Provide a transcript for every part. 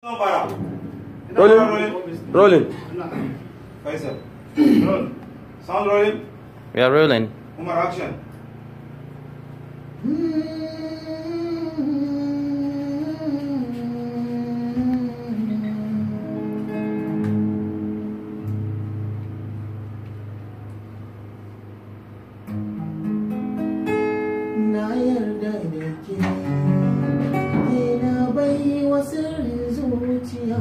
Rolling. Rolling. Faisal. Roll. Sound rolling. We are rolling. Umar, action. Na yarda da ke, na bai wa sirrin zuciya.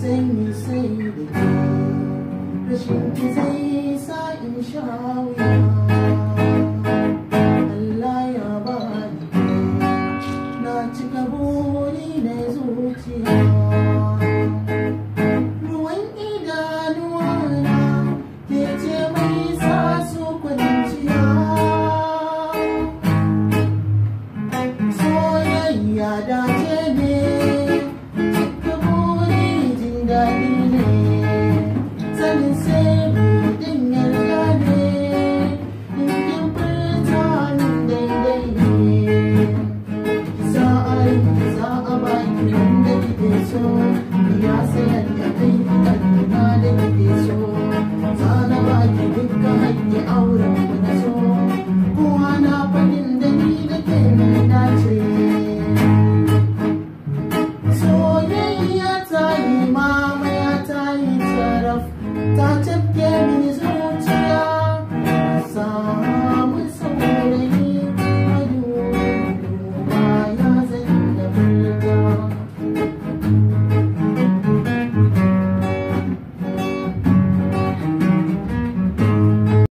Zan yi sai da ke, rashin ki zai sa in sha wuya. Allah ya ba ni ke, na cika buri na zuciya. Ruwan idanuwa na ke ce mai sa su kwanciya. Soyayya da